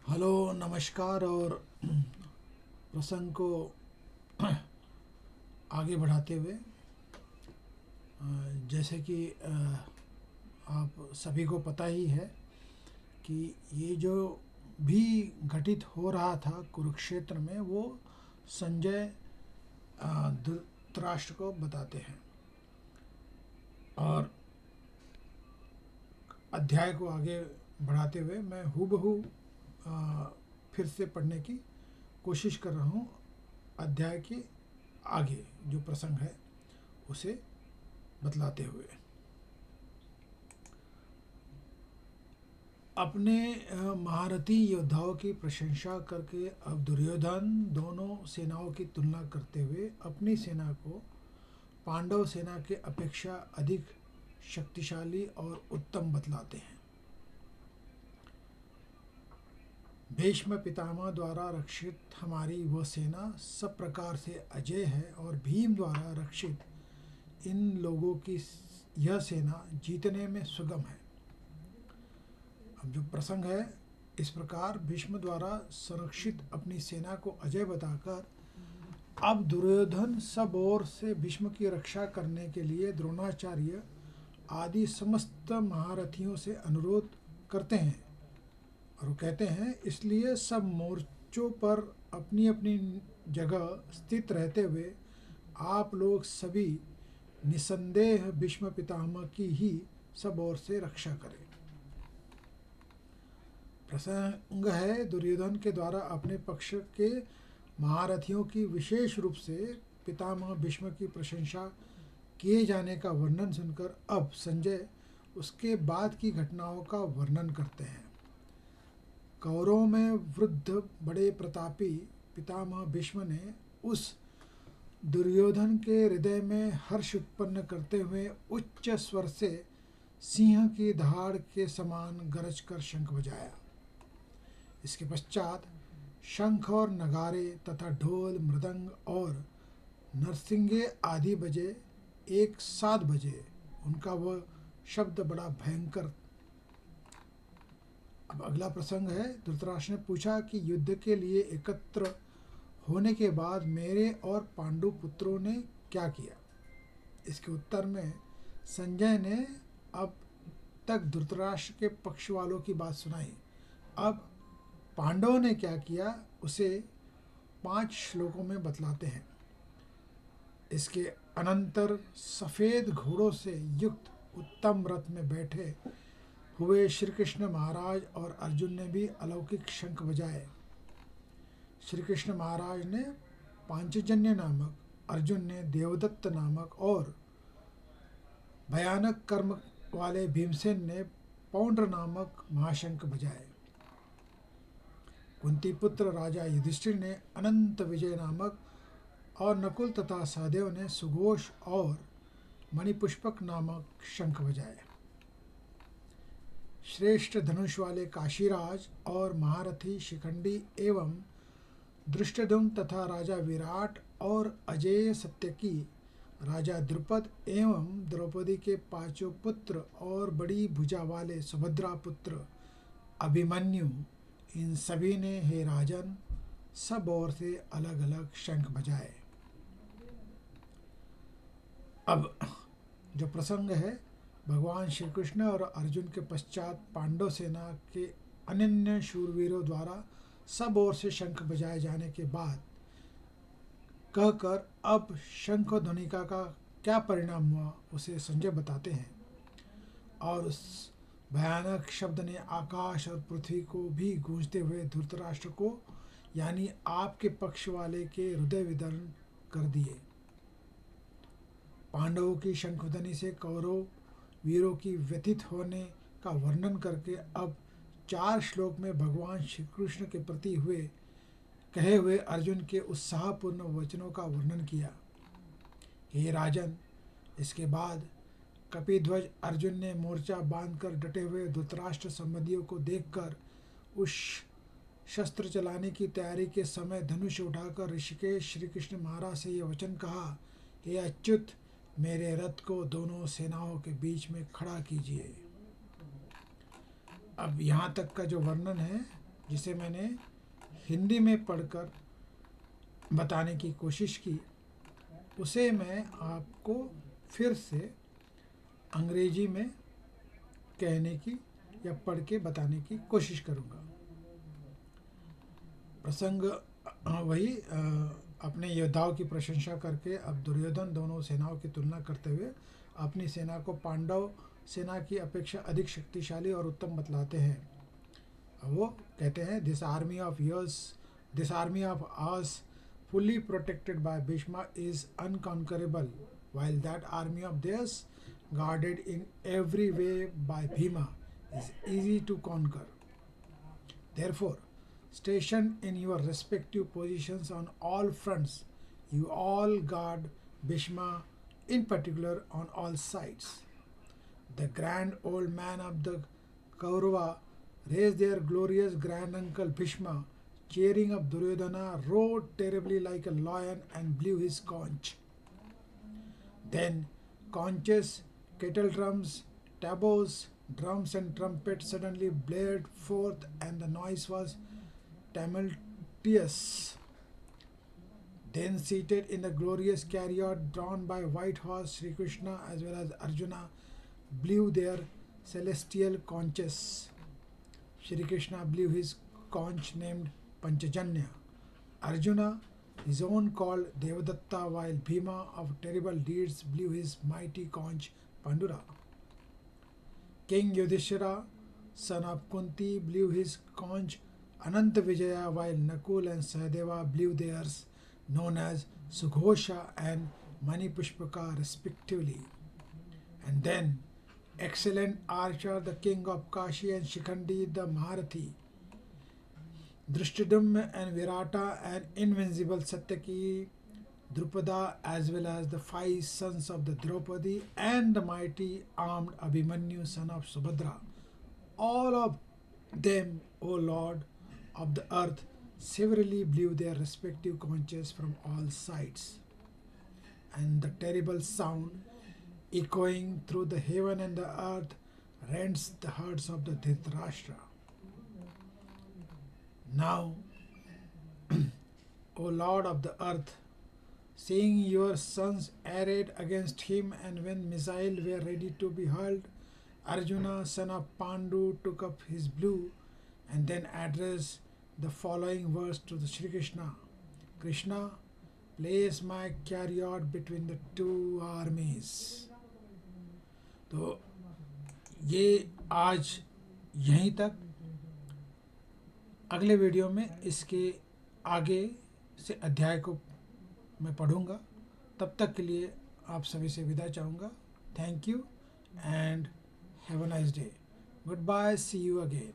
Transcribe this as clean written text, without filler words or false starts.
Hello, नमस्कार। और प्रसंग को आगे बढ़ाते हुए, जैसे कि आप सभी को पता ही है कि ये जो भी घटित हो रहा था कुरुक्षेत्र में, वो संजय धृतराष्ट्र को बताते हैं। और अध्याय को आगे बढ़ाते हुए मैं हूबहू फिर से पढ़ने की कोशिश कर रहा हूँ। अध्याय के आगे जो प्रसंग है उसे बतलाते हुए, अपने महारथी योद्धाओं की प्रशंसा करके अब दुर्योधन दोनों सेनाओं की तुलना करते हुए अपनी सेना को पांडव सेना के अपेक्षा अधिक शक्तिशाली और उत्तम बतलाते हैं। भीष्म पितामह द्वारा रक्षित हमारी वह सेना सब प्रकार से अजय है और भीम द्वारा रक्षित इन लोगों की यह सेना जीतने में सुगम है। अब जो प्रसंग है, इस प्रकार भीष्म द्वारा संरक्षित अपनी सेना को अजय बताकर अब दुर्योधन सब ओर से भीष्म की रक्षा करने के लिए द्रोणाचार्य आदि समस्त महारथियों से अनुरोध करते हैं। और वो कहते हैं, इसलिए सब मोर्चों पर अपनी अपनी जगह स्थित रहते हुए आप लोग सभी निसंदेह भीष्म पितामह की ही सब ओर से रक्षा करें। प्रसंग है दुर्योधन के द्वारा अपने पक्ष के महारथियों की विशेष रूप से पितामह भीष्म की प्रशंसा किए जाने का वर्णन सुनकर अब संजय उसके बाद की घटनाओं का वर्णन करते हैं। कौरवों में वृद्ध बड़े प्रतापी पितामह भीष्म ने उस दुर्योधन के हृदय में हर्ष उत्पन्न करते हुए उच्च स्वर से सिंह की दहाड़ के समान गरज कर शंख बजाया। इसके पश्चात शंख और नगारे तथा ढोल मृदंग और नरसिंगे आदि बजे, एक साथ बजे। उनका वह शब्द बड़ा भयंकर। अब अगला प्रसंग है, धृतराष्ट्र ने पूछा कि युद्ध के लिए एकत्र होने के बाद मेरे और पांडु पुत्रों ने क्या किया। इसके उत्तर में संजय ने अब तक धृतराष्ट्र के पक्ष वालों की बात सुनाई। अब पांडवों ने क्या किया उसे 5 श्लोकों में बतलाते हैं। इसके अनंतर सफ़ेद घोड़ों से युक्त उत्तम रथ में बैठे हुए श्री कृष्ण महाराज और अर्जुन ने भी अलौकिक शंख बजाए। श्री कृष्ण महाराज ने पांचजन्य नामक, अर्जुन ने देवदत्त नामक और भयानक कर्म वाले भीमसेन ने पौंड्र नामक महाशंख बजाए। कुंती पुत्र राजा युधिष्ठिर ने अनंत विजय नामक और नकुल तथा सहदेव ने सुघोष और मणिपुष्पक नामक शंख बजाए। श्रेष्ठ धनुष वाले काशीराज और महारथी शिखंडी एवं दृष्टद्युम्न तथा राजा विराट और अजेय सत्यकी, राजा द्रुपद एवं द्रौपदी के 5 पुत्र और बड़ी भुजा वाले सुभद्रा पुत्र अभिमन्यु, इन सभी ने हे राजन सब ओर से अलग अलग शंख बजाए। अब जो प्रसंग है, भगवान श्री कृष्ण और अर्जुन के पश्चात पांडव सेना के अनन्य शूरवीरों द्वारा सब ओर से शंख बजाए जाने के बाद कहकर अब शंख ध्वनिका का क्या परिणाम हुआ उसे संजय बताते हैं। और उस भयानक शब्द ने आकाश और पृथ्वी को भी गूंजते हुए धृतराष्ट्र को, यानी आपके पक्ष वाले के हृदय विदर्ण कर दिए। पांडवों की शंखध्वनि से कौरव वीरों की व्यथित होने का वर्णन करके अब 4 श्लोक में भगवान श्री कृष्ण के प्रति कहे हुए अर्जुन के उत्साहपूर्ण वचनों का वर्णन किया। हे राजन, इसके बाद कपिध्वज अर्जुन ने मोर्चा बांधकर डटे हुए धृतराष्ट्र संबंधियों को देखकर उस शस्त्र चलाने की तैयारी के समय धनुष उठाकर ऋषिकेश श्री कृष्ण महाराज से यह वचन कहा, हे अच्युत, मेरे रथ को दोनों सेनाओं के बीच में खड़ा कीजिए। अब यहाँ तक का जो वर्णन है जिसे मैंने हिंदी में पढ़कर बताने की कोशिश की, उसे मैं आपको फिर से अंग्रेजी में कहने की या पढ़ के बताने की कोशिश करूँगा। प्रसंग वही अपने योद्धाओं की प्रशंसा करके अब दुर्योधन दोनों सेनाओं की तुलना करते हुए अपनी सेना को पांडव सेना की अपेक्षा अधिक शक्तिशाली और उत्तम बतलाते हैं। वो कहते हैं, this army of ours fully protected by Bhishma is unconquerable, while that army of theirs, guarded in every way by Bhima, is easy to conquer. Therefore, stationed in your respective positions on all fronts, you all guard Bhishma in particular on all sides. The grand old man of the Kaurava raised their glorious granduncle Bhishma, cheering up Duryodhana, roared terribly like a lion and blew his conch. Then conches, kettle drums, tabors, drums and trumpets suddenly blared forth, and the noise was tumultuous. Then seated in the glorious chariot drawn by white horse, Sri Krishna as well as Arjuna blew their celestial conches. Sri Krishna blew his conch named Panchajanya. Arjuna, his own called Devadatta, while Bhima of terrible deeds blew his mighty conch Pandura. King Yudhishthira, son of Kunti, blew his conch Ananta Vijaya, while Nakul and Sahadeva blew theirs, known as Sughosha and Manipushpaka respectively. And then, excellent archer, the king of Kashi, and Shikhandi the Maharathi, Drishtadyumna and Virata, and invincible Satyaki, Drupada, as well as the 5 sons of the Draupadi and the mighty armed Abhimanyu, son of Subhadra, all of them, O Lord of the earth, severally blew their respective conches from all sides. And the terrible sound, echoing through the heaven and the earth, rends the hearts of the Dhritarashtra. Now, O Lord of the earth, seeing your sons arrayed against him, and when missiles were ready to be hurled, Arjuna, son of Pandu, took up his blue and then addressed the following verse to the Sri Krishna. Krishna, place my chariot between the two armies. तो ये आज यहीं तक। अगले video में इसके आगे से अध्याय को मैं पढ़ूंगा। तब तक के लिए आप सभी से विदा चाहूँगा। Thank you and have a nice day. Goodbye, see you again.